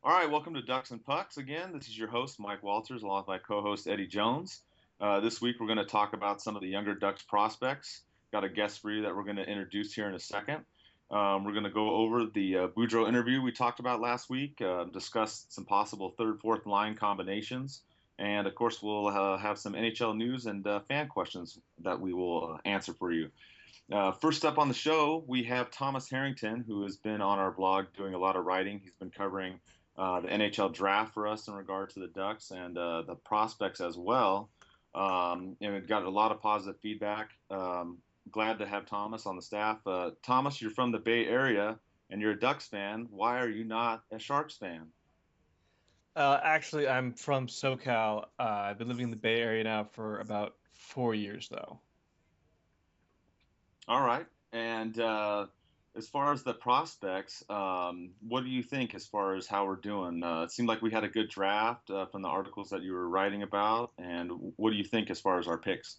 All right, welcome to Ducks and Pucks again. This is your host, Mike Walters, along with my co-host, Eddie Jones. This week, we're going to talk about some of the younger Ducks prospects. Got a guest for you that we're going to introduce here in a second. We're going to go over the Boudreau interview we talked about last week, discuss some possible third, fourth line combinations, and of course, we'll have some NHL news and fan questions that we will answer for you. First up on the show, we have Thomas Harrington, who has been on our blog doing a lot of writing. He's been covering the NHL draft for us in regard to the Ducks and the prospects as well. And we've got a lot of positive feedback. Glad to have Thomas on the staff. Thomas, you're from the Bay Area and you're a Ducks fan. Why are you not a Sharks fan? Actually, I'm from SoCal. I've been living in the Bay Area now for about 4 years, though. All right. And as far as the prospects, what do you think as far as how we're doing? It seemed like we had a good draft from the articles that you were writing about. And what do you think as far as our picks?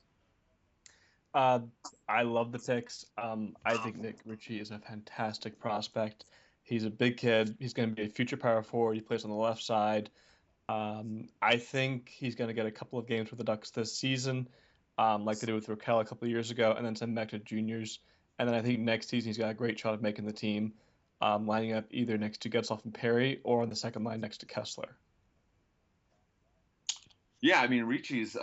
Uh, I love the picks. I think Nick Ritchie is a fantastic prospect. He's a big kid. He's going to be a future power forward. He plays on the left side. I think he's going to get a couple of games with the Ducks this season, like they did with Raquel a couple of years ago, and then send him back to juniors. And then I think next season he's got a great shot of making the team, lining up either next to Getzlaf and Perry or on the second line next to Kessler. Yeah, I mean, Ricci's,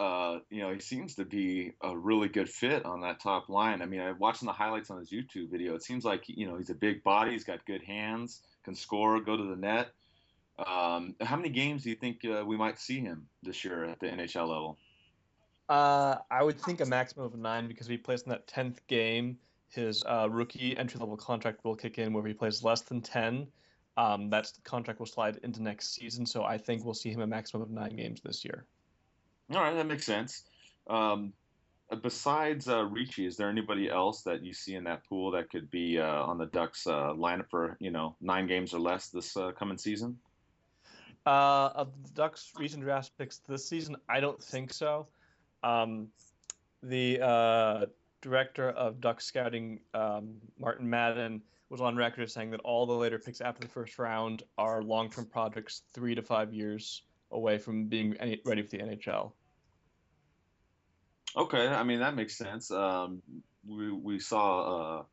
he seems to be a really good fit on that top line. I mean, I watching the highlights on his YouTube video. It seems like, he's a big body. He's got good hands, can score, go to the net. How many games do you think we might see him this year at the NHL level? I would think a maximum of nine because if he plays in that 10th game, his rookie entry level contract will kick in where if he plays less than 10. That's the contract will slide into next season. So I think we'll see him a maximum of 9 games this year. All right, that makes sense. Um, Besides Ricci, is there anybody else that you see in that pool that could be on the Ducks lineup for, 9 games or less this coming season? Of the Ducks' recent draft picks this season, I don't think so. Um, the director of Duck scouting, Martin Madden, was on record as saying that all the later picks after the first round are long-term projects, 3 to 5 years away from being ready for the NHL. Okay, I mean that makes sense. We saw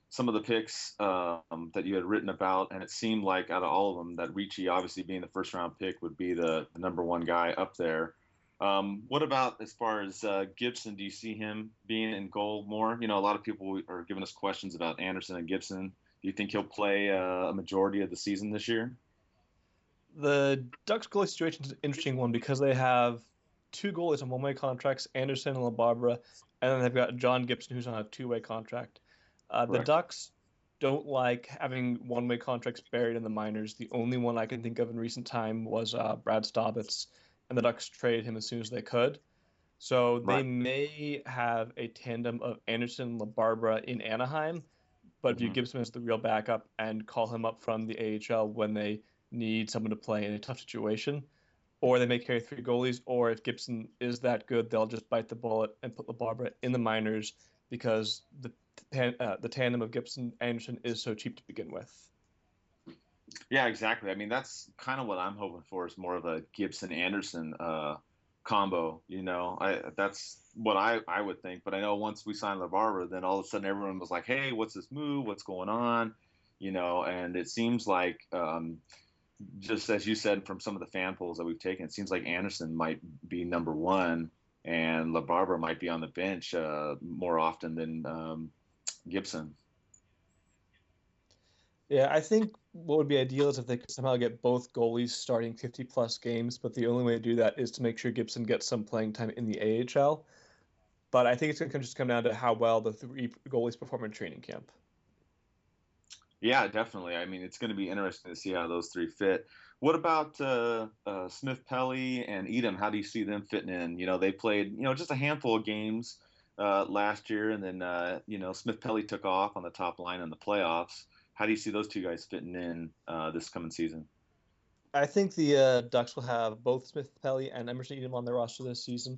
some of the picks that you had written about, and it seemed like out of all of them, that Ricci, obviously being the first round pick, would be the number one guy up there. What about as far as Gibson? Do you see him being in goal more? A lot of people are giving us questions about Anderson and Gibson. Do you think he'll play a majority of the season this year? The Ducks goalie situation is an interesting one because they have two goalies on one-way contracts, Anderson and LaBarbera, and then they've got John Gibson who's on a two-way contract. The Correct. Ducks don't like having one-way contracts buried in the minors. The only one I can think of in recent time was Brad Staubitz, and the Ducks traded him as soon as they could. So they Right. may have a tandem of Anderson and LaBarbera in Anaheim, but view hmm Gibson as the real backup and call him up from the AHL when they need someone to play in a tough situation. Or they may carry three goalies, or if Gibson is that good, they'll just bite the bullet and put LaBarbera in the minors because the tandem of Gibson Anderson is so cheap to begin with. Yeah, exactly. I mean, that's kind of what I'm hoping for is more of a Gibson Anderson combo. That's what I would think. But I know once we signed LeBarber, then all of a sudden everyone was like, "Hey, what's this move? What's going on?" And it seems like just as you said from some of the fan polls that we've taken, it seems like Anderson might be number one, and LeBarber might be on the bench more often than Gibson. Yeah, I think what would be ideal is if they could somehow get both goalies starting 50 plus games, but the only way to do that is to make sure Gibson gets some playing time in the AHL. But I think it's going to just come down to how well the three goalies perform in training camp. Yeah, definitely. I mean, it's going to be interesting to see how those three fit. What about Smith-Pelly and Edom? How do you see them fitting in? They played, just a handful of games last year, and then, Smith-Pelly took off on the top line in the playoffs. How do you see those two guys fitting in this coming season? I think the Ducks will have both Smith Pelly and Emerson Edom on their roster this season.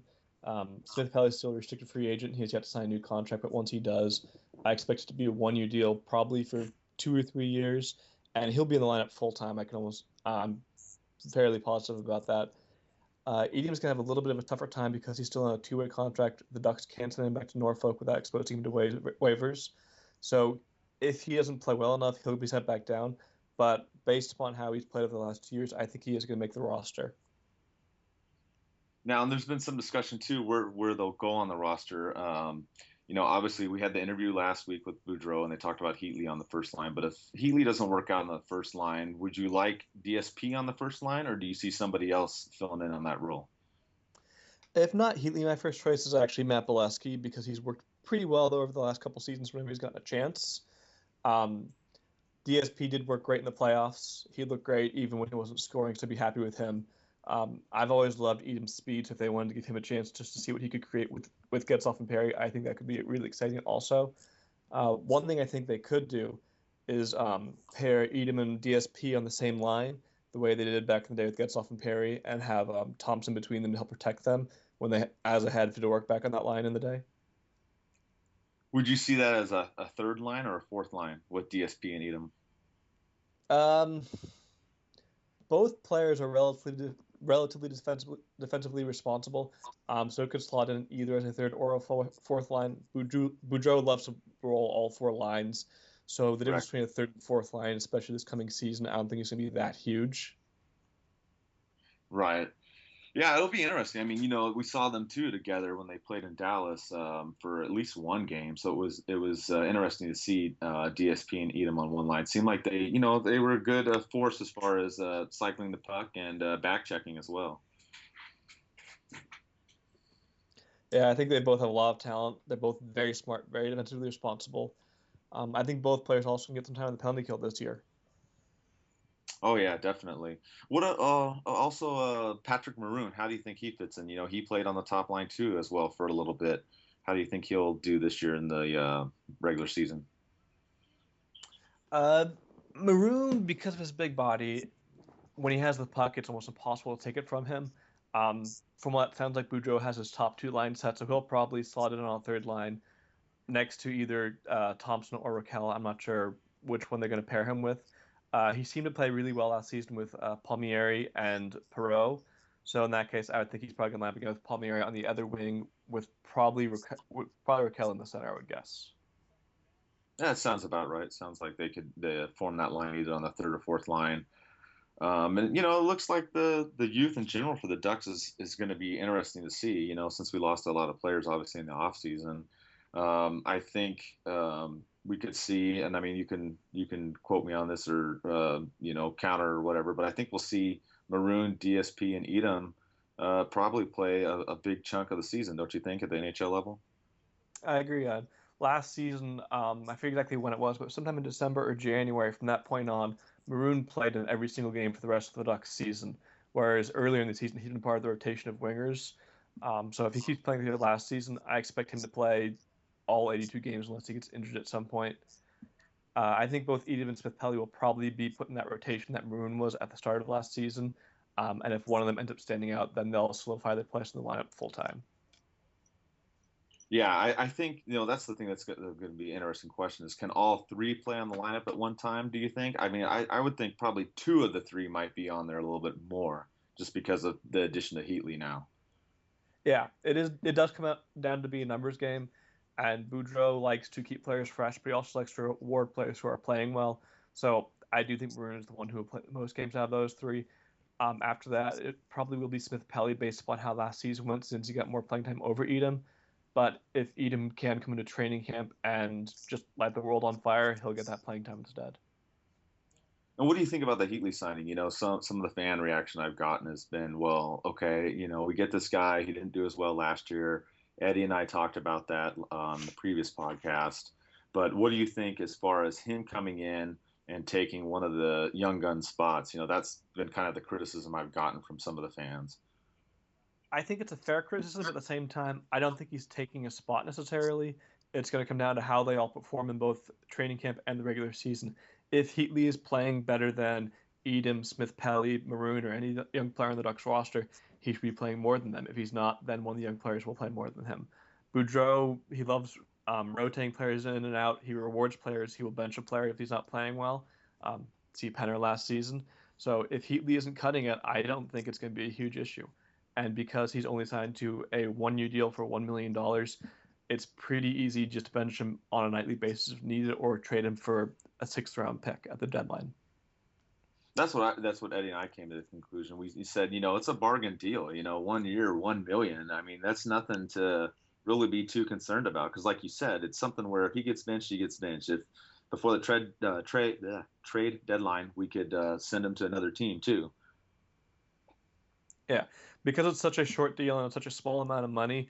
Smith Pelly is still a restricted free agent. He has yet to sign a new contract, but once he does, I expect it to be a 1 year deal, probably for 2 or 3 years. and he'll be in the lineup full time. I'm fairly positive about that. Edim's going to have a little bit of a tougher time because he's still on a two-way contract. The Ducks can't send him back to Norfolk without exposing him to waivers. So if he doesn't play well enough, he'll be sent back down. But based upon how he's played over the last 2 years, I think he is going to make the roster. Now, and there's been some discussion too where they'll go on the roster. Obviously we had the interview last week with Boudreau, and they talked about Heatley on the first line. But if Heatley doesn't work out on the first line, would you like DSP on the first line, or do you see somebody else filling in on that role? If not Heatley, my first choice is actually Matt Bolesky because he's worked pretty well though over the last couple seasons whenever he's gotten a chance. Um, DSP did work great in the playoffs. He looked great even when he wasn't scoring, so be happy with him. I've always loved Edim's speed, so if they wanted to give him a chance just to see what he could create with Getzlaf and Perry, I think that could be really exciting also. One thing I think they could do is pair Edim and DSP on the same line, the way they did back in the day with Getzlaf and Perry, and have Thompson between them to help protect them when they as a had to work back on that line in the day. Would you see that as a third line or a fourth line with DSP and Edim? Both players are relatively defensively responsible, so it could slot in either as a third or a fourth line. Boudreau loves to roll all four lines, so the difference between a third and fourth line, especially this coming season, I don't think it's going to be that huge. Right. Yeah, it'll be interesting. I mean, we saw them too together when they played in Dallas for at least one game. So it was interesting to see DSP and Edim on one line. It seemed like they were a good force as far as cycling the puck and back checking as well. Yeah, I think they both have a lot of talent. They're both very smart, very defensively responsible. I think both players also can get some time on the penalty kill this year. Oh yeah, definitely. What also Patrick Maroon? How do you think he fits in? He played on the top line too as well for a little bit. How do you think he'll do this year in the regular season? Maroon, because of his big body, when he has the puck, it's almost impossible to take it from him. From what it sounds like, Boudreau has his top two line set, so he'll probably slot it on a third line next to either Thompson or Raquel. I'm not sure which one they're going to pair him with. He seemed to play really well last season with Palmieri and Perreault. So in that case, I would think he's probably going to line up again with Palmieri on the other wing with probably Raquel in the center, I would guess. Yeah, it sounds about right. It sounds like they form that line either on the third or fourth line. And it looks like the youth in general for the Ducks is going to be interesting to see. Since we lost a lot of players, obviously in the off season, I think we could see, and I mean you can quote me on this or counter or whatever, but I think we'll see Maroon, DSP, and Edim probably play a big chunk of the season, don't you think, at the NHL level? I agree. Last season, I forget exactly when it was, but sometime in December or January. From that point on, Maroon played in every single game for the rest of the Ducks season. Whereas earlier in the season, he'd been part of the rotation of wingers. So if he keeps playing the last season, I expect him to play all 82 games unless he gets injured at some point. I think both Edim and Smith-Pelly will probably be put in that rotation that Maroon was at the start of last season. And if one of them ends up standing out, then they'll solidify their place in the lineup full time. Yeah, I think that's the thing that's going to be an interesting question is can all three play on the lineup at one time? Do you think? I mean, I would think probably two of the three might be on there a little bit more just because of the addition to Heatley now. Yeah, it is. It does come out down to be a numbers game, and Boudreau likes to keep players fresh, but he also likes to reward players who are playing well. So I do think Maroon is the one who will play the most games out of those three. After that, it probably will be Smith-Pelly based upon how last season went, since he got more playing time over Edim. But if Edim can come into training camp and just light the world on fire, he'll get that playing time instead. And what do you think about the Heatley signing? Some of the fan reaction I've gotten has been, well, okay, we get this guy. He didn't do as well last year. Eddie and I talked about that on the previous podcast. But what do you think as far as him coming in and taking one of the young gun spots? That's been kind of the criticism I've gotten from some of the fans. I think it's a fair criticism. At the same time, I don't think he's taking a spot necessarily. It's going to come down to how they all perform in both training camp and the regular season. If Heatley is playing better than Edim, Smith-Pelly, Maroon, or any young player on the Ducks roster, he should be playing more than them. If he's not, then one of the young players will play more than him. Boudreau, he loves rotating players in and out. He rewards players. He will bench a player if he's not playing well. see Penner last season. So if Heatley isn't cutting it, I don't think it's going to be a huge issue. And because he's only signed to a 1 year deal for $1 million, it's pretty easy just to bench him on a nightly basis if needed or trade him for a 6th-round pick at the deadline. That's what Eddie and I came to the conclusion. We said, it's a bargain deal. 1 year, $1 million. I mean, that's nothing to really be too concerned about because, like you said, it's something where if he gets benched, he gets benched. If before the trade deadline, we could send him to another team too. Yeah, because it's such a short deal and it's such a small amount of money,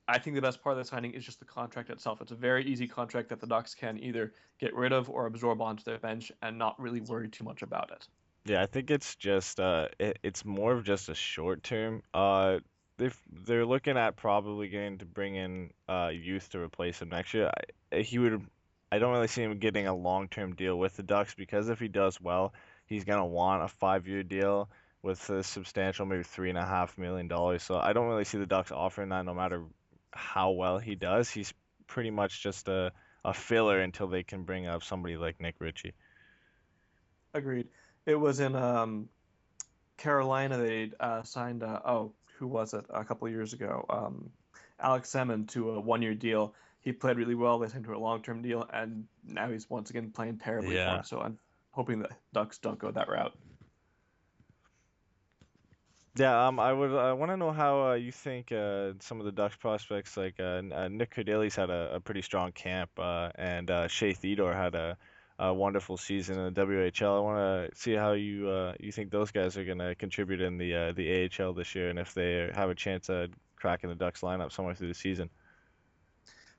I think the best part of the signing is just the contract itself. It's a very easy contract that the Ducks can either get rid of or absorb onto their bench and not really worry too much about it. Yeah, I think it's just it's more of just a short term. They're looking at probably going to bring in youth to replace him next year. I don't really see him getting a long-term deal with the Ducks because if he does well, he's gonna want a 5 year deal with a substantial maybe $3.5 million. So I don't really see the Ducks offering that no matter how well he does. He's pretty much just a filler until they can bring up somebody like Nick Ritchie. Agreed. It was in Carolina. They signed, who was it, a couple of years ago? Alex Semin to a 1 year deal. He played really well. They signed to a long-term deal, and now he's once again playing terribly for him. So I'm hoping the Ducks don't go that route. Yeah, I want to know how you think some of the Ducks prospects like Nick Cordeli's had a pretty strong camp, and Shea Theodore had a wonderful season in the WHL. I want to see how you think those guys are going to contribute in the AHL this year, and if they have a chance at cracking the Ducks lineup somewhere through the season.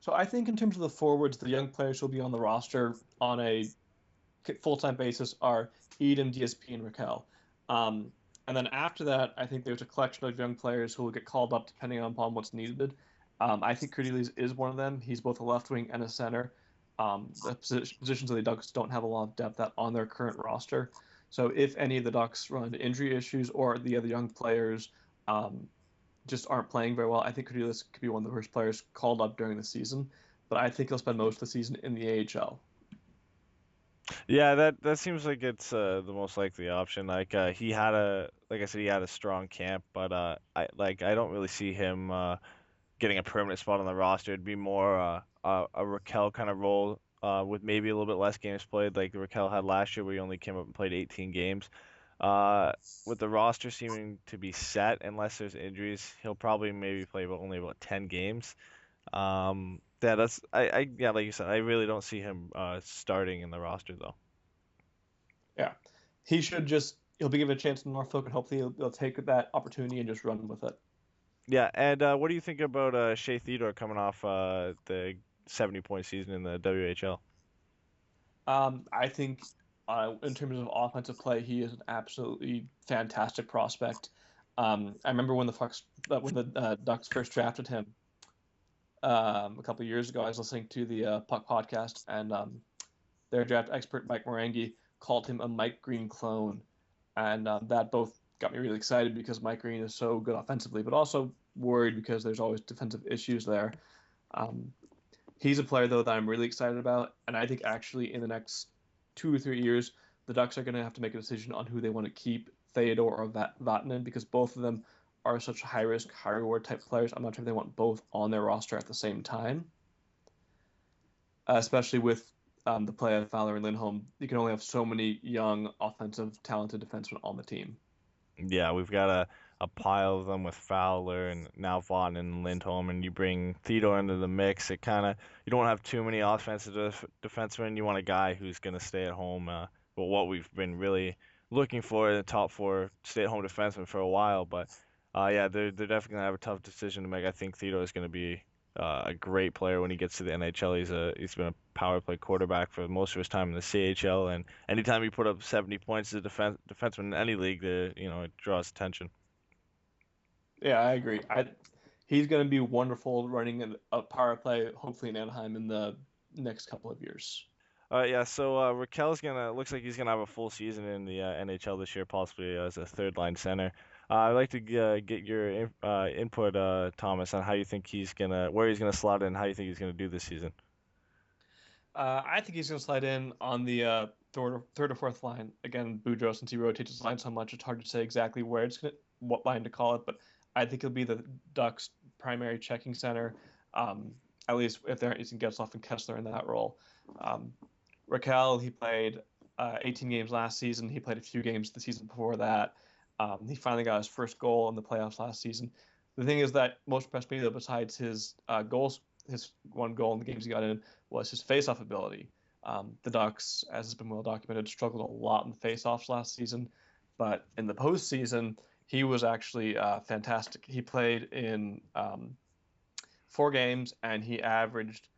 So I think in terms of the forwards, the young players who will be on the roster on a full-time basis are Edom, DSP, and Raquel. And then after that, I think there's a collection of young players who will get called up depending upon what's needed. I think Cordeli's is one of them. He's both a left wing and a center. The positions of the Ducks don't have a lot of depth on their current roster. So if any of the Ducks run into injury issues or the other young players just aren't playing very well, I think Cordeli's could be one of the first players called up during the season. But I think he'll spend most of the season in the AHL. Yeah, that seems like it's the most likely option. Like he had like I said, he had a strong camp, but I don't really see him getting a permanent spot on the roster. It'd be more a Raquel kind of role with maybe a little bit less games played, like Raquel had last year, where he only came up and played 18 games. With the roster seeming to be set, unless there's injuries, he'll probably maybe play only about 10 games. Yeah, yeah, like you said, I really don't see him starting in the roster though. Yeah, he'll be given a chance in Norfolk, and hopefully he'll take that opportunity and just run with it. Yeah, and what do you think about Shea Theodore coming off the 70-point season in the WHL? I think in terms of offensive play, he is an absolutely fantastic prospect. I remember when the Ducks first drafted him a couple of years ago. I was listening to the Puck podcast, and their draft expert Mike Morangi called him a Mike Green clone, and that both got me really excited because Mike Green is so good offensively, but also worried because there's always defensive issues there. He's a player, though, that I'm really excited about, and I think actually in the next 2 or 3 years, the Ducks are going to have to make a decision on who they want to keep, Theodore or Vatanen, because both of them are such high-risk, high-reward type players. I'm not sure if they want both on their roster at the same time, especially with the play of Fowler and Lindholm. You can only have so many young, offensive, talented defensemen on the team. Yeah, we've got a pile of them with Fowler and now Vaughn and Lindholm, and you bring Theodore into the mix. You don't have too many offensive defensemen. You want a guy who's going to stay at home. Well, what we've been really looking for in the top 4 stay-at-home defensemen for a while. But yeah, they're definitely going to have a tough decision to make. I think Theodore is going to be a great player when he gets to the NHL. He's been a power play quarterback for most of his time in the CHL, and anytime you put up 70 points as a defenseman in any league, it draws attention. Yeah, I agree. He's going to be wonderful running a power play, hopefully in Anaheim in the next couple of years. Yeah, so Raquel's looks like he's gonna have a full season in the NHL this year, possibly as a third line center. I'd like to get your input, Thomas, on how you think where he's gonna slot in, how you think he's gonna do this season. I think he's going to slide in on the third or fourth line. Again, Boudreau, since he rotates his line so much, it's hard to say exactly what line to call it. But I think he'll be the Ducks' primary checking center, at least if they aren't using Getzlaf and Kessler in that role. Raquel, he played 18 games last season. He played a few games the season before that. He finally got his first goal in the playoffs last season. The thing is that most impressed me, though, besides his goals, his one goal in the games he got in, was his face-off ability. The Ducks, as has been well documented, struggled a lot in face-offs last season, but in the postseason, he was actually fantastic. He played in 4 games, and he averaged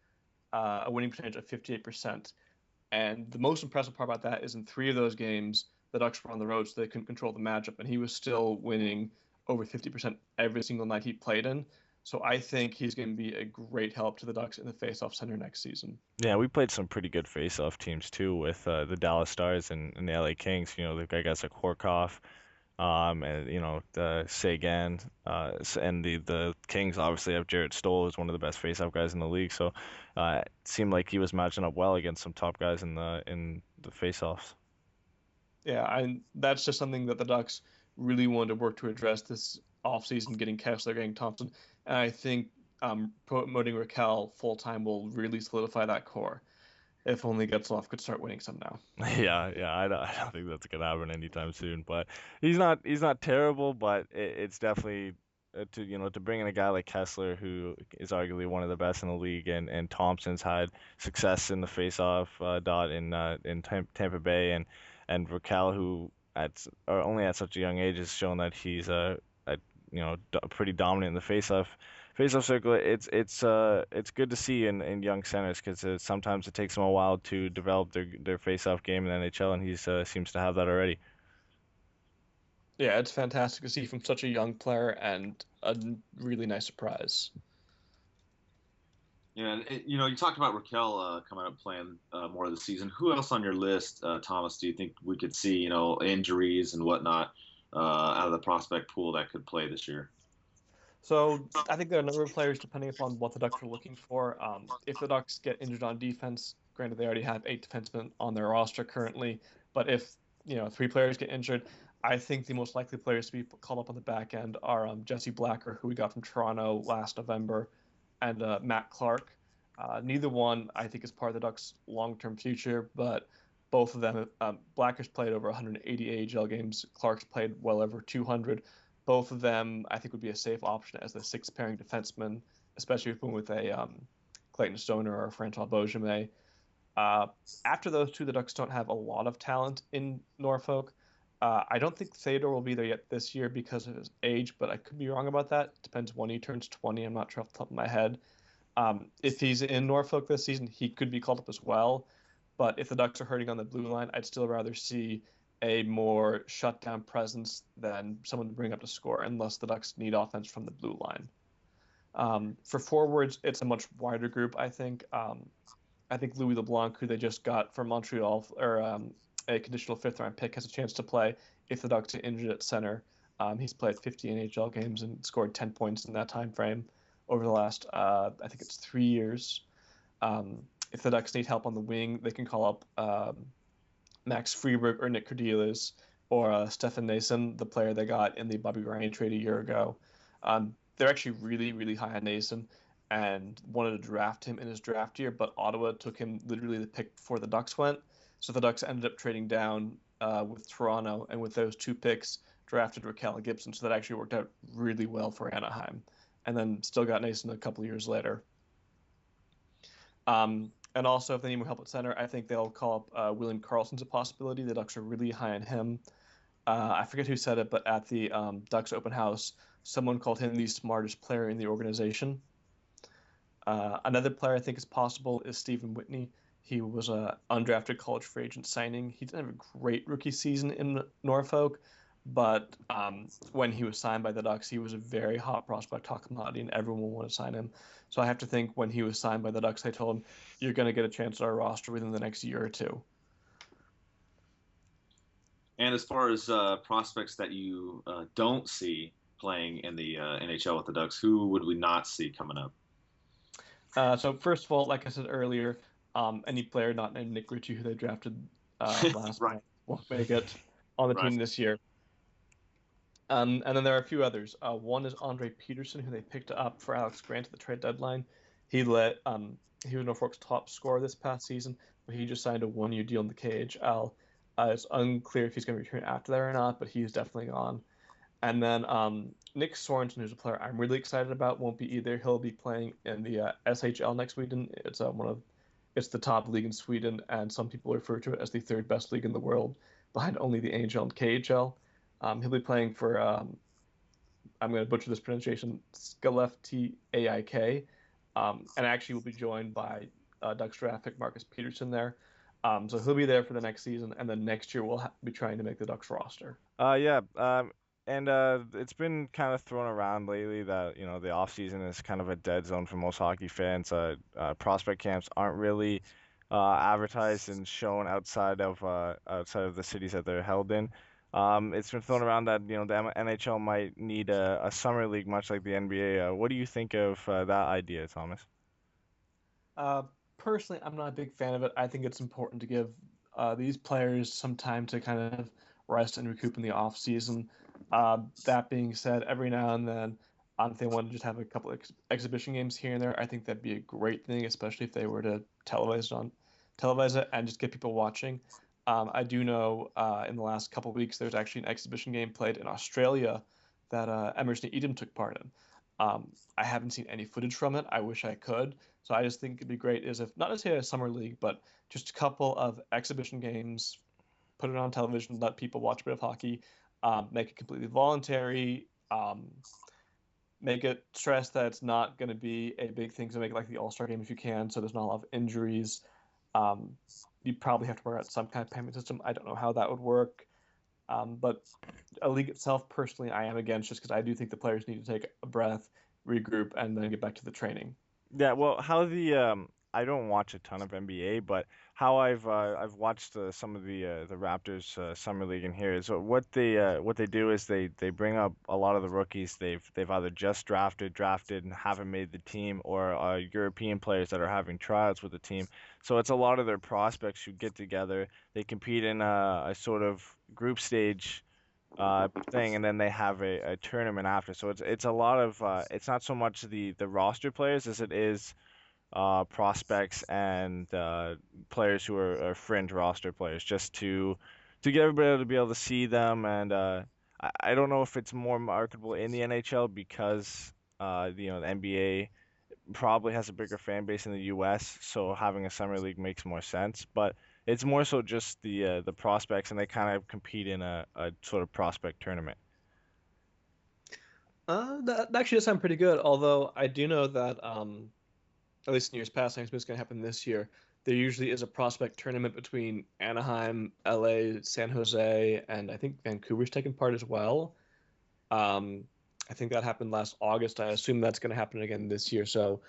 a winning percentage of 58%. And the most impressive part about that is in 3 of those games, the Ducks were on the road, so they couldn't control the matchup, and he was still winning over 50% every single night he played in. So I think he's going to be a great help to the Ducks in the face-off center next season. Yeah, we played some pretty good face-off teams too with the Dallas Stars and the LA Kings. The guys like Horkoff, and the Sagan, and the Kings obviously have Jarrett Stoll, who's one of the best face-off guys in the league. So it seemed like he was matching up well against some top guys in the face-offs. Yeah, and that's just something that the Ducks really wanted to work to address this offseason, getting Kessler, getting Thompson. And I think promoting Raquel full-time will really solidify that core. If only Getzlaf could start winning some now. Yeah, I don't think that's gonna happen anytime soon. But he's not terrible, but it's definitely to bring in a guy like Kessler, who is arguably one of the best in the league, and Thompson's had success in the face-off dot in Tampa Bay, and Raquel, who only at such a young age has shown that he's pretty dominant in the face-off circle. It's good to see in young centers, because sometimes it takes them a while to develop their face-off game in the NHL, and he seems to have that already. Yeah, it's fantastic to see from such a young player, and a really nice surprise. Yeah, and you talked about Raquel coming up playing more of the season. Who else on your list, Thomas, do you think we could see, injuries and whatnot out of the prospect pool that could play this year? So I think there are a number of players depending upon what the Ducks are looking for. If the Ducks get injured on defense, granted they already have 8 defensemen on their roster currently, but if 3 players get injured, I think the most likely players to be called up on the back end are Jesse Blacker, who we got from Toronto last November, and Matt Clark. Neither one, I think, is part of the Ducks' long-term future, but both of them, Blacker's played over 180 AHL games. Clark's played well over 200. Both of them, I think, would be a safe option as the 6th pairing defenseman, especially if we're with a Clayton Stoner or Francois Beauchemin. After those two, the Ducks don't have a lot of talent in Norfolk. I don't think Theodore will be there yet this year because of his age, but I could be wrong about that. Depends when he turns 20. I'm not sure off the top of my head. If he's in Norfolk this season, he could be called up as well. But if the Ducks are hurting on the blue line, I'd still rather see a more shutdown presence than someone to bring up to score, unless the Ducks need offense from the blue line. For forwards, it's a much wider group, I think. I think Louis LeBlanc, who they just got from Montreal, or a conditional 5th-round pick, has a chance to play if the Ducks are injured at center. He's played 50 NHL games and scored 10 points in that time frame over the last, I think it's 3 years. If the Ducks need help on the wing, they can call up Max Freeberg or Nick Cordelis or Stefan Nason, the player they got in the Bobby Ryan trade a year ago. They're actually really, really high on Nason and wanted to draft him in his draft year, but Ottawa took him literally the pick before the Ducks went. So the Ducks ended up trading down with Toronto, and with those 2 picks, drafted Raquel Gibson. So that actually worked out really well for Anaheim, and then still got Nason a couple years later. And also, if they need more help at center, I think they'll call up William Karlsson's a possibility. The Ducks are really high on him. I forget who said it, but at the Ducks open house, someone called him the smartest player in the organization. Another player I think is possible is Stephen Whitney. He was an undrafted college free agent signing. He didn't have a great rookie season in Norfolk, but when he was signed by the Ducks, he was a very hot prospect, hot commodity, and everyone wanted to sign him. So I have to think when he was signed by the Ducks, they told him, you're going to get a chance at our roster within the next year or 2. And as far as prospects that you don't see playing in the NHL with the Ducks, who would we not see coming up? So first of all, like I said earlier, any player not named Nick Ritchie, who they drafted last Right. month won't make it on the Right. team this year. And then there are a few others. One is Andre Peterson, who they picked up for Alex Grant at the trade deadline. He was Norfolk's top scorer this past season, but he just signed a 1-year deal in the KHL. It's unclear if he's going to return after that or not, but he's definitely gone. And then Nick Sorensen, who's a player I'm really excited about, won't be either. He'll be playing in the SHL next weekend. It's the top league in Sweden, and some people refer to it as the third best league in the world, behind only the AHL and KHL. He'll be playing for I'm going to butcher this pronunciation, Skellefteå AIK, and actually will be joined by Ducks draft pick Marcus Peterson there. So he'll be there for the next season, and then next year we'll be trying to make the Ducks roster. Yeah. And it's been kind of thrown around lately that, the off season is kind of a dead zone for most hockey fans. Prospect camps aren't really advertised and shown outside of the cities that they're held in. It's been thrown around that, the NHL might need a summer league, much like the NBA. What do you think of that idea, Thomas? Personally, I'm not a big fan of it. I think it's important to give these players some time to kind of rest and recoup in the off season. That being said, every now and then, if they want to just have a couple exhibition games here and there, I think that'd be a great thing, especially if they were to televise it and just get people watching. I do know in the last couple of weeks, there's actually an exhibition game played in Australia that Emerson Edom took part in. I haven't seen any footage from it. I wish I could. So I just think it'd be great is if not necessarily a summer league, but just a couple of exhibition games, put it on television, let people watch a bit of hockey, make it completely voluntary, make it stress that it's not going to be a big thing. So make it like the All-Star game if you can, so there's not a lot of injuries. You probably have to work out some kind of payment system. I don't know how that would work. But a league itself, personally, I am against just because I do think the players need to take a breath, regroup, and then get back to the training. Yeah, well, I don't watch a ton of NBA, but how I've watched some of the Raptors summer league in here is what they do is they bring up a lot of the rookies they've either just drafted and haven't made the team, or European players that are having tryouts with the team. So it's a lot of their prospects who get together. They compete in a sort of group stage thing, and then they have a tournament after. So it's a lot of it's not so much the roster players as it is prospects and players who are fringe roster players, just to get everybody to be able to see them. And I don't know if it's more marketable in the NHL because the NBA probably has a bigger fan base in the U.S., so having a summer league makes more sense. But it's more so just the prospects, and they kind of compete in a sort of prospect tournament. That actually does sound pretty good. Although I do know that, at least in years past, I think it's going to happen this year. There usually is a prospect tournament between Anaheim, LA, San Jose, and I think Vancouver's taking part as well. I think that happened last August. I assume that's going to happen again this year. So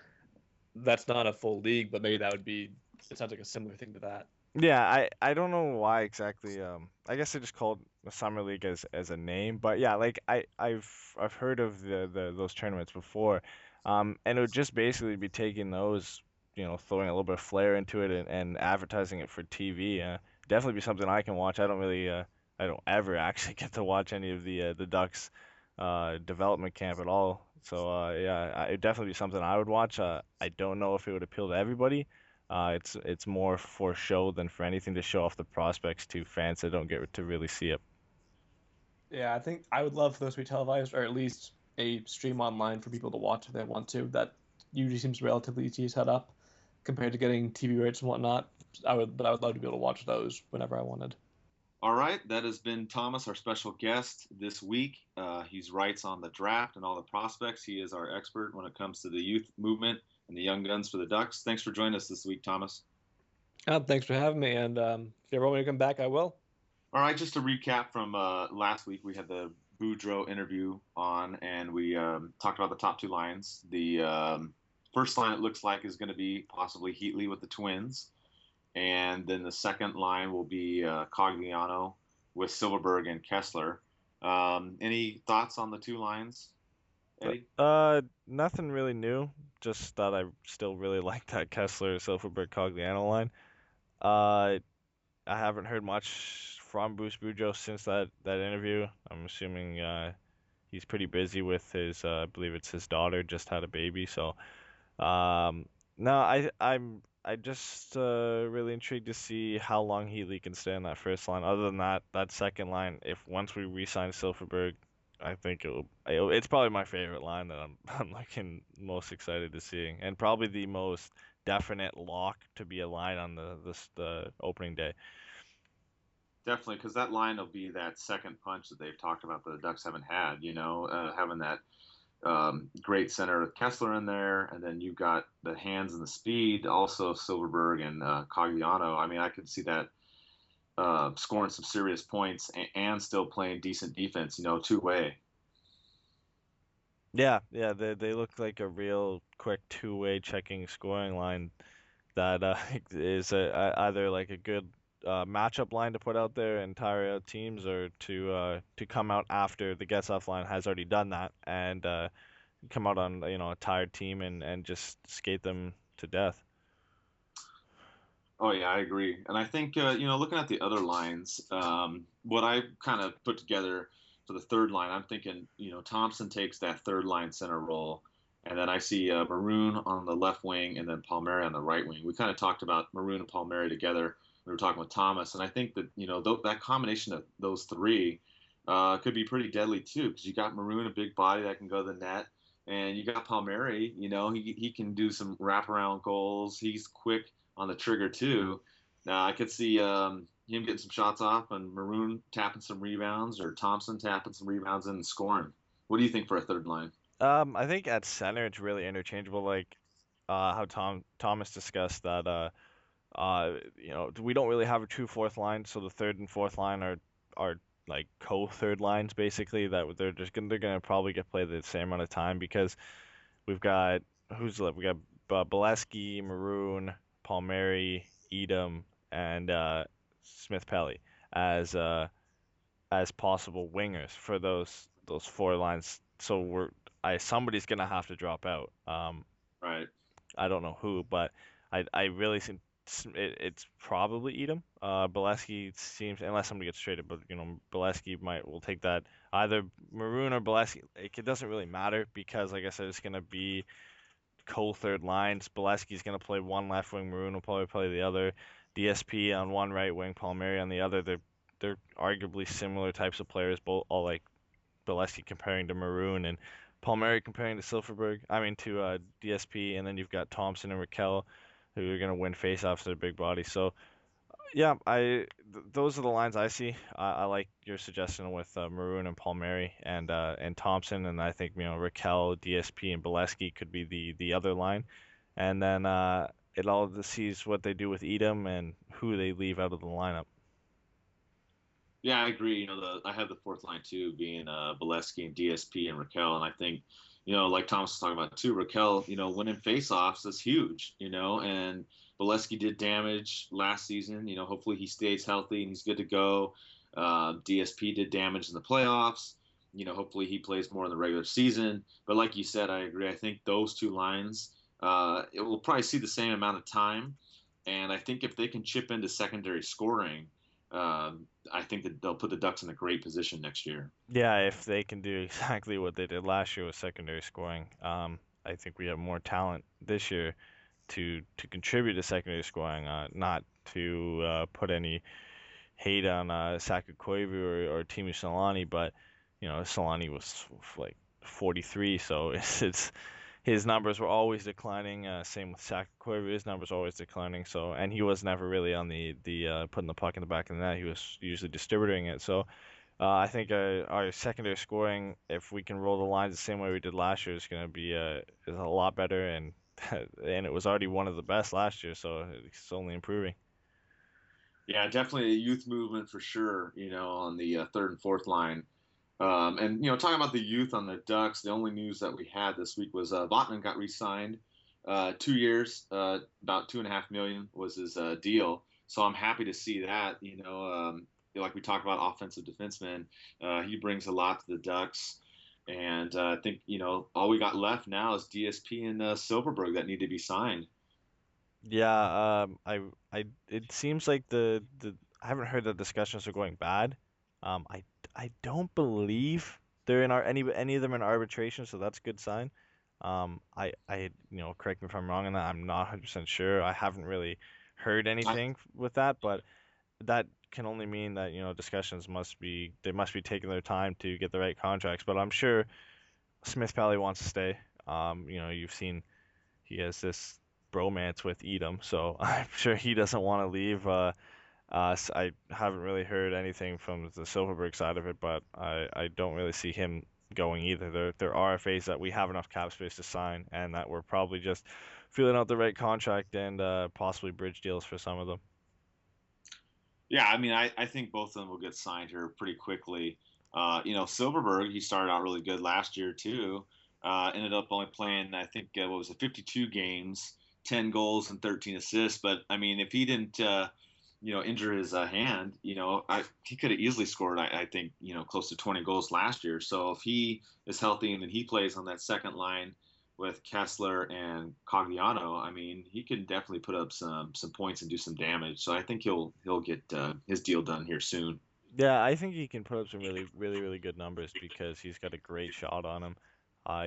that's not a full league, but maybe that would be. It sounds like a similar thing to that. Yeah, I don't know why exactly. I guess they just called the summer league as a name, but yeah, like I've heard of the those tournaments before, and it would just basically be taking those, throwing a little bit of flair into it and advertising it for TV. Definitely be something I can watch. I don't ever actually get to watch any of the Ducks development camp at all. So it'd definitely be something I would watch. I don't know if it would appeal to everybody. It's more for show than for anything, to show off the prospects to fans that don't get to really see it. Yeah, I think I would love for those to be televised, or at least a stream online for people to watch if they want to. That usually seems relatively easy to set up compared to getting TV rates and whatnot. But I would love to be able to watch those whenever I wanted. All right, that has been Thomas, our special guest this week. He writes on the draft and all the prospects. He is our expert when it comes to the youth movement and the young guns for the Ducks. Thanks for joining us this week, Thomas. Thanks for having me, and if you ever want me to come back, I will. All right, just to recap from last week, we had the Boudreau interview on, and we talked about the top two lines. The first line, it looks like, is going to be possibly Heatley with the Twins. And then the second line will be Cogliano with Silverberg and Kessler. Any thoughts on the two lines, Eddie? Nothing really new. Just thought I still really like that Kessler Silverberg Cogliano line. I haven't heard much from Bruce Boudreau since that interview. I'm assuming he's pretty busy with his I believe it's his daughter just had a baby. So um, no, I just really intrigued to see how long Healy can stay in that first line. Other than that, that second line, if once we re-sign Silfverberg, I think it's probably my favorite line that I'm looking most excited to seeing, and probably the most definite lock to be a line on the opening day. Definitely, because that line will be that second punch that they've talked about that the Ducks haven't had. Having that great center with Kessler in there, and then you've got the hands and the speed, also Silverberg and Cogliano. I mean, I could see that scoring some serious points and still playing decent defense. Two way. Yeah, yeah, they look like a real quick two-way checking scoring line that is either like a good matchup line to put out there and tire out teams, or to come out after the gets-off line has already done that and come out on a tired team and just skate them to death. Oh yeah, I agree, and I think looking at the other lines, what I kind of put together for the third line, I'm thinking Thompson takes that third line center role, and then I see Maroon on the left wing, and then Palmieri on the right wing. We kind of talked about Maroon and Palmieri together. We were talking with Thomas, and I think that that combination of those three could be pretty deadly too, because you got Maroon, a big body that can go to the net, and you got Palmieri. He can do some wraparound goals. He's quick on the trigger too. Now I could see him getting some shots off and Maroon tapping some rebounds or Thompson tapping some rebounds and scoring. What do you think for a third line? I think at center it's really interchangeable, like how Thomas discussed that. We don't really have a true fourth line, so the third and fourth line are like co-third lines basically. That they're gonna probably get played the same amount of time because we've got who's left? We got Bolesky, Maroon, Palmieri, Edom, and Smith-Pelly as possible wingers for those four lines. So somebody's gonna have to drop out. Right. I don't know who, but I really think it's probably Edom. Bolesky seems, unless somebody gets traded, but Bolesky will take that either Maroon or Bolesky. It doesn't really matter because, like I said, it's gonna be co-third lines. Bolesky's gonna play one left wing, Maroon will probably play the other. DSP on one right wing, Palmieri on the other. They're arguably similar types of players, both all like Bolesky comparing to Maroon and Palmieri comparing to Silfverberg. I mean to DSP, and then you've got Thompson and Raquel who are gonna win faceoffs. They're big bodies. So yeah, those are the lines I see. I like your suggestion with Maroon and Palmieri and Thompson, and I think Raquel, DSP, and Bolesky could be the other line, and then it all sees what they do with Edom and who they leave out of the lineup. Yeah, I agree. I have the fourth line too, being Bolesky and DSP and Raquel, and I think, like Thomas was talking about too, Raquel, winning faceoffs is huge, and Bolesky did damage last season. Hopefully he stays healthy and he's good to go. DSP did damage in the playoffs. Hopefully he plays more in the regular season. But like you said, I agree. I think those two lines, it will probably see the same amount of time, and I think if they can chip into secondary scoring. I think that they'll put the Ducks in a great position next year. Yeah, if they can do exactly what they did last year with secondary scoring, I think we have more talent this year to contribute to secondary scoring, not to put any hate on Saka Koivu or Timu Solani, but Solani was like 43, so it's his numbers were always declining. Same with Saka Koivu, his numbers were always declining. So, and he was never really on the putting the puck in the back of the net. He was usually distributing it. So, I think our secondary scoring, if we can roll the lines the same way we did last year, is going to be is a lot better, and and it was already one of the best last year, so it's only improving. Yeah, definitely a youth movement for sure. On the third and fourth line. And talking about the youth on the Ducks, the only news that we had this week was Votman got re-signed, 2 years, about $2.5 million was his deal. So I'm happy to see that. Like we talked about, offensive defenseman, he brings a lot to the Ducks, and I think all we got left now is DSP and Silverberg that need to be signed. Yeah, it seems like I haven't heard that discussions are going bad. I don't believe they're in any of them in arbitration, so that's a good sign. Correct me if I'm wrong on that. I'm not 100% sure. I haven't really heard I, anything with that, but that can only mean that, discussions they must be taking their time to get the right contracts. But I'm sure Smith-Pelly wants to stay. You've seen he has this bromance with Edom, so I'm sure he doesn't want to leave. I haven't really heard anything from the Silverberg side of it, but I don't really see him going either. There are RFAs that we have enough cap space to sign, and that we're probably just feeling out the right contract and possibly bridge deals for some of them. yeah, I mean, I think both of them will get signed here pretty quickly. Silverberg, he started out really good last year too. Ended up only playing, I think, what was it, 52 games, 10 goals and 13 assists. But I mean, if he didn't, injure his hand, he could have easily scored, I think, close to 20 goals last year. So if he is healthy and then he plays on that second line with Kessler and Cogliano, I mean, he can definitely put up some points and do some damage. So I think he'll get his deal done here soon. Yeah, I think he can put up some really, really, really good numbers because he's got a great shot on him.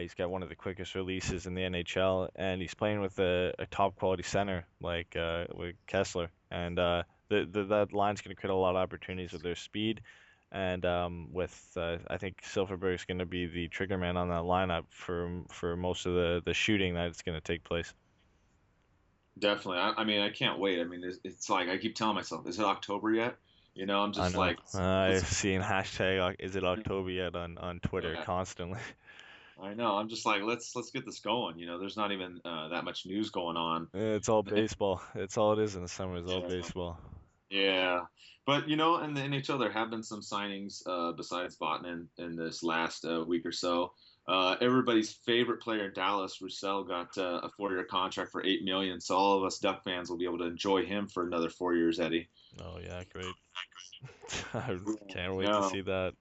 He's got one of the quickest releases in the NHL, and he's playing with a top quality center like with Kessler. And that line's going to create a lot of opportunities with their speed. And I think Silverberg's going to be the trigger man on that lineup for most of the shooting that's going to take place. Definitely. I mean, I can't wait. I mean, it's like I keep telling myself, is it October yet? I'm I just know. like, I've let's, seen hashtag is it October yet on Twitter yeah, constantly. I know. I'm just like, let's get this going. There's not even that much news going on. It's all baseball. It's all it is in the summer is all Yeah. baseball. Yeah, but in the NHL there have been some signings besides Vatanen in this last week or so. Everybody's favorite player in Dallas, Roussel, got a 4-year contract for 8 million. So all of us Duck fans will be able to enjoy him for another 4 years, Eddie. Oh yeah, great. I can't wait to No, see that.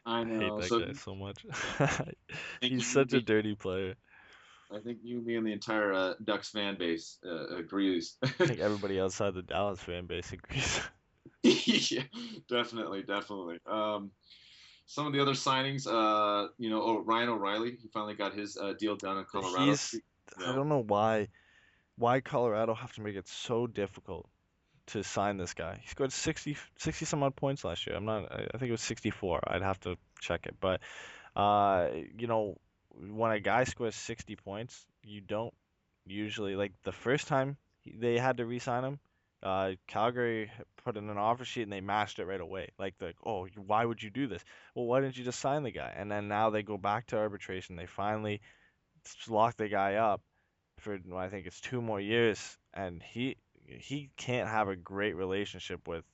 I I hate know. that So guy so much. I think He's you, such a me, dirty player. I think you, me, and the entire Ducks fan base agrees. I think everybody outside the Dallas fan base agrees. Yeah, definitely, definitely. Some of the other signings, Ryan O'Reilly, he finally got his deal done in Colorado. He's I No, don't know why Colorado have to make it so difficult to sign this guy. He scored 60 some odd points last year. I think it was 64. I'd have to check it. But uh, you know, when a guy scores 60 points, you don't usually like the first time they had to re-sign him. Calgary put in an offer sheet and they matched it right away. Oh, why would you do this? Well, why didn't you just sign the guy? And then now they go back to arbitration. They finally lock the guy up for I think it's 2 more years, and he can't have a great relationship with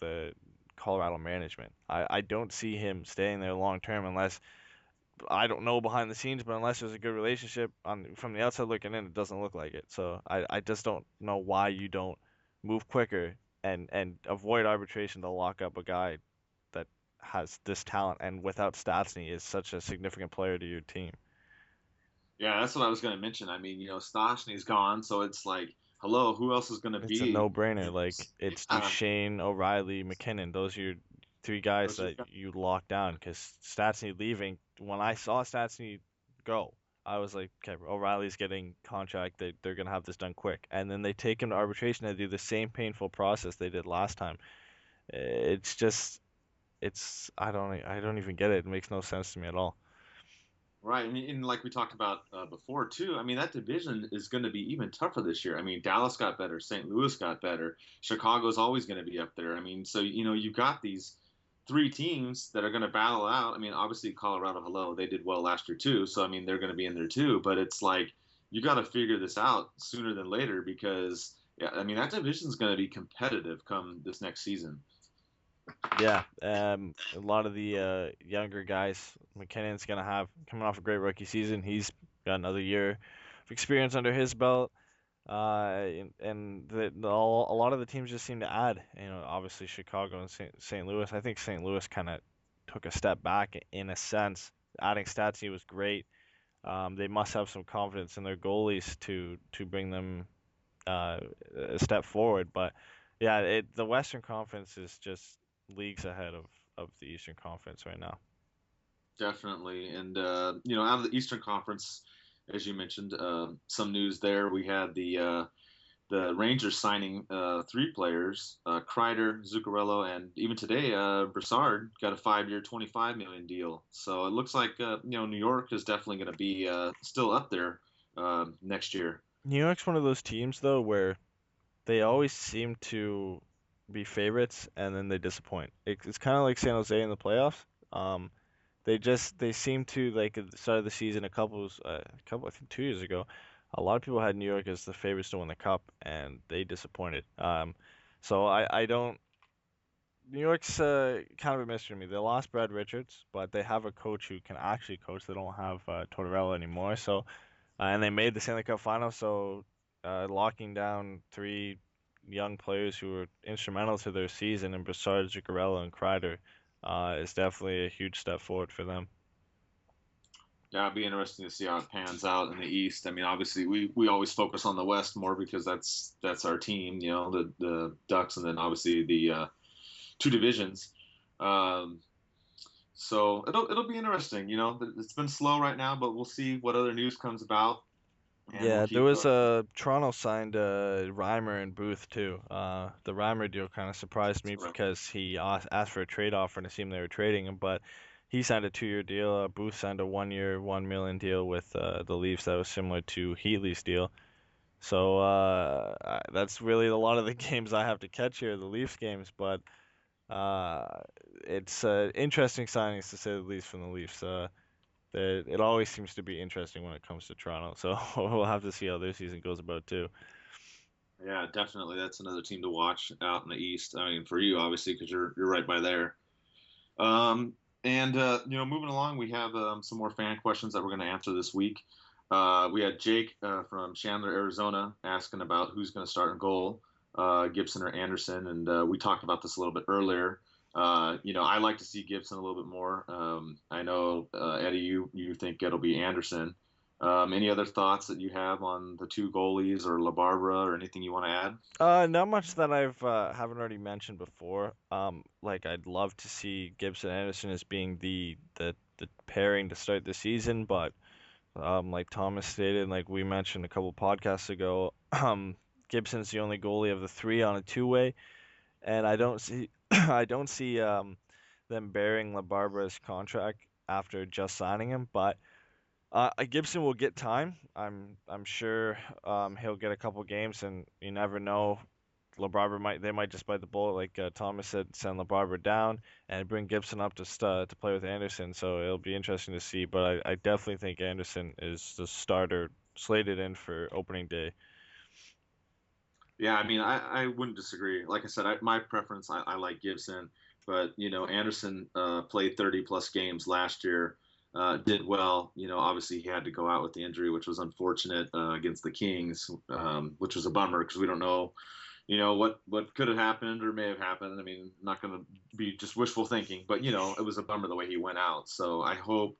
the Colorado management. I don't see him staying there long term unless I don't know behind the scenes, but unless there's a good relationship from the outside looking in, it doesn't look like it. So I just don't know why you don't move quicker and avoid arbitration to lock up a guy that has this talent and without Stastny is such a significant player to your team. yeah, that's what I was going to mention. I mean, Stashny's gone, so it's like, hello, who else is going to It's a be? no-brainer. Like it's Yeah, Duchesne, O'Reilly, McKinnon. Those are your three guys those are, that you lock down. Because Stastny leaving, when I saw Stastny go, I was like, okay, O'Reilly's getting contract. They're gonna have this done quick. And then they take him to arbitration and do the same painful process they did last time. It's just, I don't even get it. It makes no sense to me at all. right. And like we talked about before too. I mean, that division is going to be even tougher this year. I mean, Dallas got better, St. Louis got better, Chicago's always going to be up there. I mean, so you've got these three teams that are going to battle out. I mean, obviously Colorado, hello, they did well last year too. So I mean, they're going to be in there too. But it's like you got to figure this out sooner than later because yeah, I mean that division's going to be competitive come this next season. Yeah, a lot of the younger guys, McKinnon's gonna have coming off a great rookie season. He's got another year of experience under his belt. A lot of the teams just seem to add. Obviously Chicago and St. Louis. I think St. Louis kind of took a step back in a sense. Adding Statsy was great. They must have some confidence in their goalies to bring them uh, a step forward. But Yeah, the Western Conference is just leagues ahead of the Eastern Conference right now. Definitely. And, out of the Eastern Conference, as you mentioned, some news there. We had the Rangers signing three players, Kreider, Zuccarello, and even today, Brassard got a 5-year, $25 million deal. So it looks like, New York is definitely going to be still up there next year. New York's one of those teams though where they always seem to be favorites and then they disappoint. It's kind of like San Jose in the playoffs. Um, they seem to like at the start of the season a couple I think 2 years ago, a lot of people had New York as the favorites to win the cup and they disappointed. So I don't. New York's kind of a mystery to me. They lost Brad Richards, but they have a coach who can actually coach. They don't have Tortorella anymore. So and they made the Stanley Cup final. So locking down three young players who were instrumental to their season in Brassard, Zuccarello, and Kreider is definitely a huge step forward for them. Yeah, it'd be interesting to see how it pans out in the East. I mean, obviously, we always focus on the West more because that's our team, the Ducks, and then obviously the two divisions. Um, so it'll be interesting. It's been slow right now, but we'll see what other news comes about, and we'll Yeah, there keep. was a Toronto signed Reimer and Booth too. The Reimer deal kind of surprised me because he asked for a trade offer and it seemed they were trading him, but he signed a 2-year deal. Booth signed a 1-year, $1 million deal with the Leafs that was similar to Heatley's deal. So that's really a lot of the games I have to catch here, the Leafs games, but it's interesting signings to say the least from the Leafs. It always seems to be interesting when it comes to Toronto, so we'll have to see how their season goes about too. Yeah, definitely. That's another team to watch out in the East. I mean, for you, obviously, because you're right by there. And moving along, we have some more fan questions that we're going to answer this week. We had Jake from Chandler, Arizona, asking about who's going to start in goal, Gibson or Anderson, and we talked about this a little bit earlier. I like to see Gibson a little bit more. I know Eddie, you think it'll be Anderson. Any other thoughts that you have on the two goalies or LaBarbera or anything you want to add? Not much that I've haven't already mentioned before. Like I'd love to see Gibson Anderson as being the pairing to start the season, but like Thomas stated, and like we mentioned a couple podcasts ago, Gibson's the only goalie of the three on a two-way, and I don't see I don't see them bearing LaBarbera's contract after just signing him, but Gibson will get time. I'm sure he'll get a couple games, and you never know. They might just bite the bullet, like Thomas said, send LeBarber down and bring Gibson up to play with Anderson. So it'll be interesting to see. But I definitely think Anderson is the starter slated in for opening day. Yeah, I mean, I wouldn't disagree. Like I said, my preference, I like Gibson, but Anderson played 30 plus games last year, did well. Obviously he had to go out with the injury, which was unfortunate against the Kings, which was a bummer because we don't know, what could have happened or may have happened. I mean, not going to be just wishful thinking, but it was a bummer the way he went out. So I hope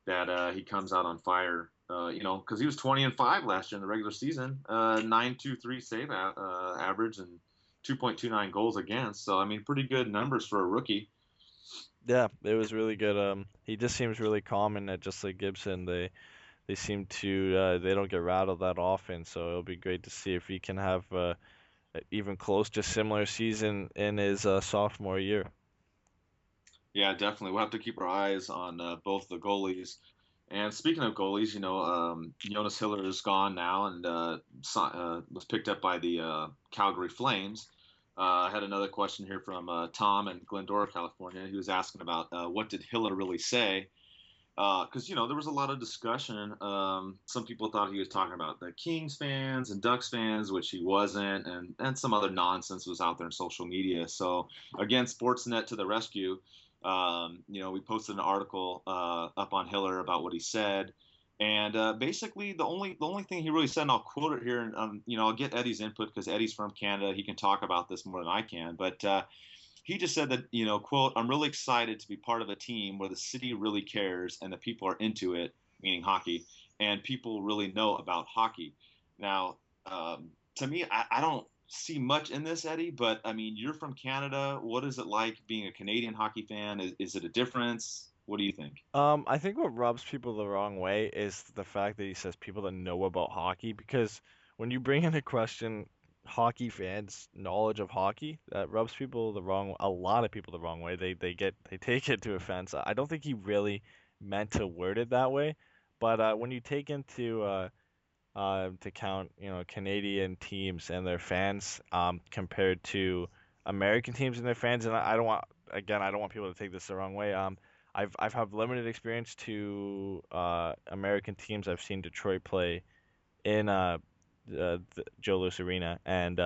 that he comes out on fire. Because he was 20-5 last year in the regular season, 9.23 save average and 2.29 goals against. So I mean, pretty good numbers for a rookie. Yeah, it was really good. He just seems really calm and just like Gibson, they seem to they don't get rattled that often. So it'll be great to see if he can have even close to similar season in his sophomore year. Yeah, definitely. We'll have to keep our eyes on both the goalies. And speaking of goalies, Jonas Hiller is gone now and was picked up by the Calgary Flames. I had another question here from Tom in Glendora, California. He was asking about what did Hiller really say? Because there was a lot of discussion. Some people thought he was talking about the Kings fans and Ducks fans, which he wasn't, and some other nonsense was out there in social media. So again, Sportsnet to the rescue. We posted an article up on Hiller about what he said, and basically the only thing he really said, and I'll quote it here, and I'll get Eddie's input because Eddie's from Canada. He can talk about this more than I can, but. He just said that, quote, I'm really excited to be part of a team where the city really cares and the people are into it, meaning hockey, and people really know about hockey. Now, to me, I don't see much in this, Eddie, but I mean, you're from Canada. What is it like being a Canadian hockey fan? Is it a difference? What do you think? I think what rubs people the wrong way is the fact that he says people that know about hockey, because when you bring into question hockey fans' knowledge of hockey, that rubs people a lot of people the wrong way. They take it to offense. I don't think he really meant to word it that way, but when you take into to count, Canadian teams and their fans compared to American teams and their fans. And I don't want, again, I don't want people to take this the wrong way. I've had limited experience to American teams. I've seen Detroit play in the Joe Louis Arena, and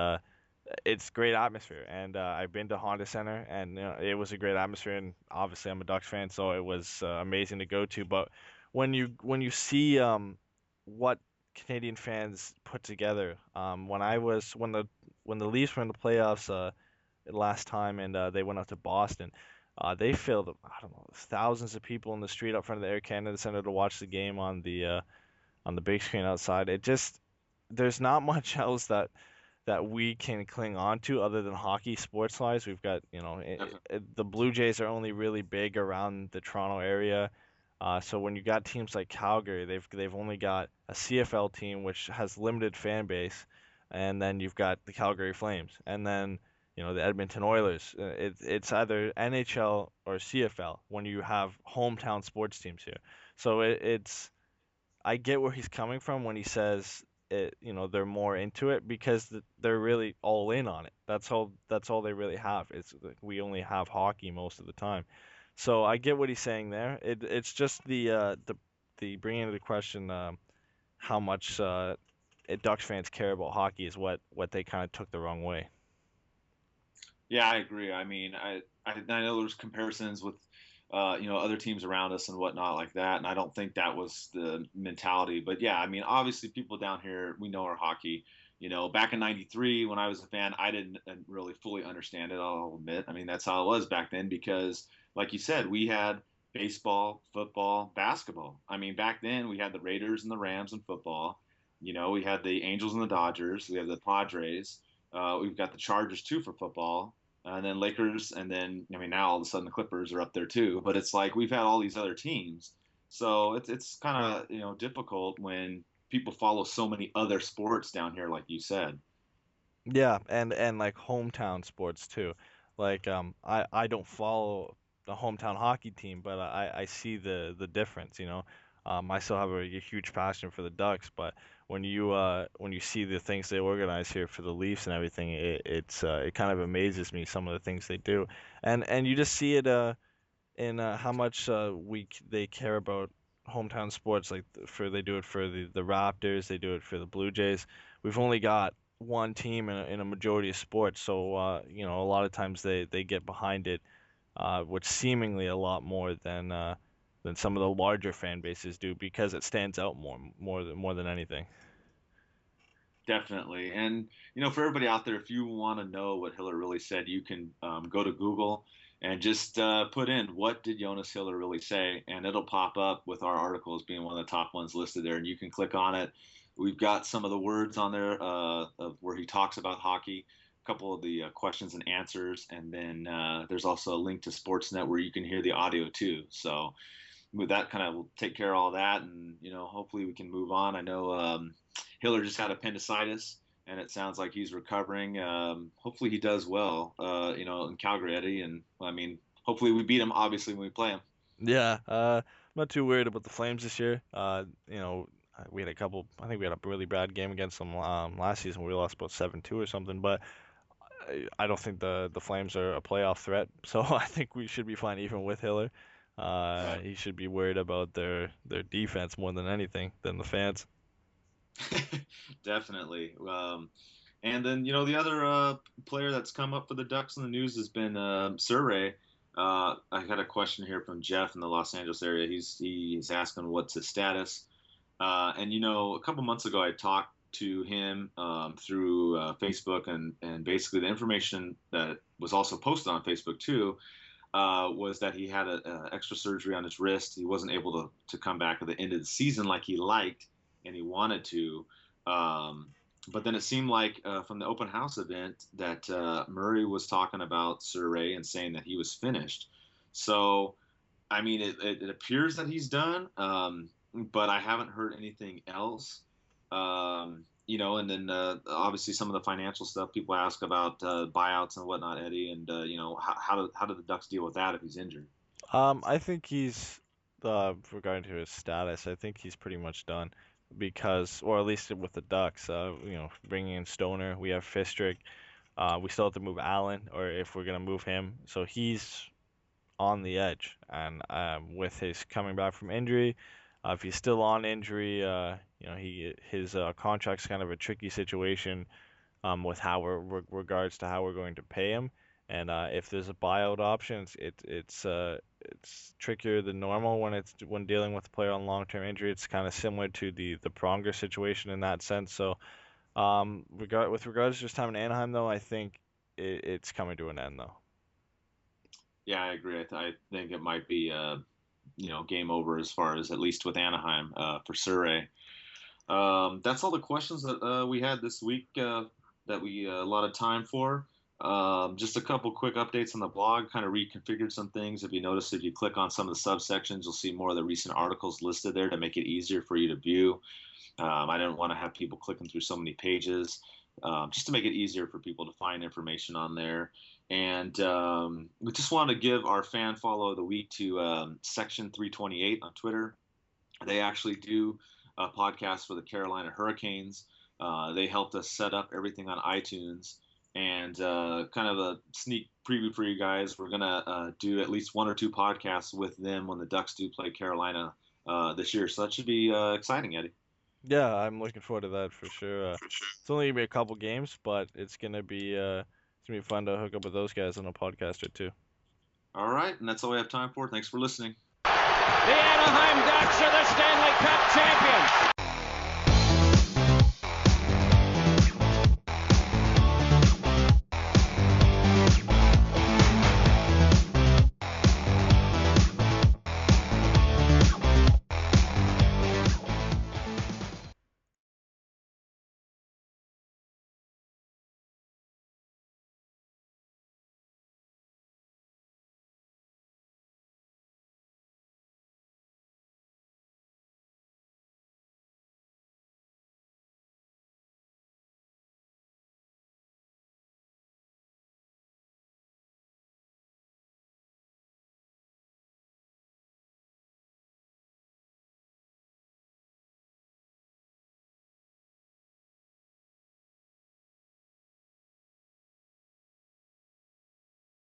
it's great atmosphere. And I've been to Honda Center, and it was a great atmosphere. And obviously, I'm a Ducks fan, so it was amazing to go to. But when you see what Canadian fans put together, when the Leafs were in the playoffs last time, and they went out to Boston. They filled, I don't know, thousands of people in the street up front of the Air Canada Center to watch the game on the big screen outside. There's not much else that we can cling on to other than hockey sports wise. We've got, the Blue Jays are only really big around the Toronto area. So when you got teams like Calgary, they've only got a CFL team which has limited fan base, and then you've got the Calgary Flames, and then the Edmonton Oilers. It's either NHL or CFL when you have hometown sports teams here. So I get where he's coming from when he says they're more into it because they're really all in on it. That's all they really have. We only have hockey most of the time. So I get what he's saying there. It's just the bringing into question how much Ducks fans care about hockey is what they kind of took the wrong way. Yeah, I agree. I mean, I know there's comparisons with other teams around us and whatnot like that, and I don't think that was the mentality. But yeah, I mean, obviously people down here we know our hockey. Back in '93 when I was a fan, I didn't really fully understand it. I'll admit. I mean, that's how it was back then because, like you said, we had baseball, football, basketball. I mean, back then we had the Raiders and the Rams in football. We had the Angels and the Dodgers. We have the Padres. We've got the Chargers too for football, and then Lakers, and then I mean now all of a sudden the Clippers are up there too. But it's like we've had all these other teams, so it's kind of difficult when people follow so many other sports down here, like you said. Yeah, and like hometown sports too. Like I don't follow the hometown hockey team, but I see the difference, you know. I still have a huge passion for the Ducks, but when you see the things they organize here for the Leafs and everything, it kind of amazes me some of the things they do. And you just see it in how much they care about hometown sports. Like they do it for the Raptors, they do it for the Blue Jays. We've only got one team in a majority of sports, so a lot of times they get behind it, which seemingly a lot more than some of the larger fan bases do because it stands out more than anything. Definitely. And, for everybody out there, if you want to know what Hiller really said, you can go to Google and just put in what did Jonas Hiller really say, and it'll pop up with our articles being one of the top ones listed there, and you can click on it. We've got some of the words on there of where he talks about hockey, a couple of the questions and answers, and then there's also a link to Sportsnet where you can hear the audio too. So with that, kind of will take care of all that, and hopefully we can move on. I know Hiller just had appendicitis, and it sounds like he's recovering. Hopefully he does well, in Calgary, Eddie. And I mean, hopefully we beat him, obviously, when we play him. Yeah, I'm not too worried about the Flames this year. We had I think we had a really bad game against them last season. We lost about 7-2 or something, but I don't think the Flames are a playoff threat. So I think we should be fine even with Hiller. Right. He should be worried about their defense more than anything than the fans. Definitely. And then, the other player that's come up for the Ducks in the news has been Souray. I got a question here from Jeff in the Los Angeles area. He's asking what's his status. And, a couple months ago, I talked to him through Facebook, and basically the information that was also posted on Facebook too was that he had an extra surgery on his wrist. He wasn't able to come back at the end of the season like he liked and he wanted to. But then it seemed like from the open house event that Murray was talking about Souray and saying that he was finished. So, I mean, it appears that he's done, but I haven't heard anything else. And then obviously some of the financial stuff people ask about buyouts and whatnot, Eddie, and how do the Ducks deal with that if he's injured? I think he's regarding to his status, I think he's pretty much done because, or at least with the Ducks, bringing in Stoner, we have Fistrick. We still have to move Allen, or if we're gonna move him, so he's on the edge. And with his coming back from injury, if he's still on injury, his contract's kind of a tricky situation with how regards to how we're going to pay him. And if there's a buyout option, it's trickier than normal when dealing with a player on long-term injury. It's kind of similar to the Pronger situation in that sense. So with regards to his time in Anaheim, though, I think it's coming to an end, though. Yeah, I agree. I think it might be game over as far as at least with Anaheim for Souray. That's all the questions that we had this week that we allotted time for. Just a couple quick updates on the blog, kind of reconfigured some things. If you notice, if you click on some of the subsections, you'll see more of the recent articles listed there to make it easier for you to view. I didn't want to have people clicking through so many pages, just to make it easier for people to find information on there. And we just want to give our fan follow of the week to Section 328 on Twitter. They actually do a podcast for the Carolina Hurricanes. They helped us set up everything on iTunes. And kind of a sneak preview for you guys, we're going to do at least one or two podcasts with them when the Ducks do play Carolina this year. So that should be exciting, Eddie. Yeah, I'm looking forward to that for sure. It's only gonna be a couple games, but it's gonna be fun to hook up with those guys on a podcast or two. All right, and that's all we have time for. Thanks for listening. The Anaheim Ducks are the Stanley Cup champions.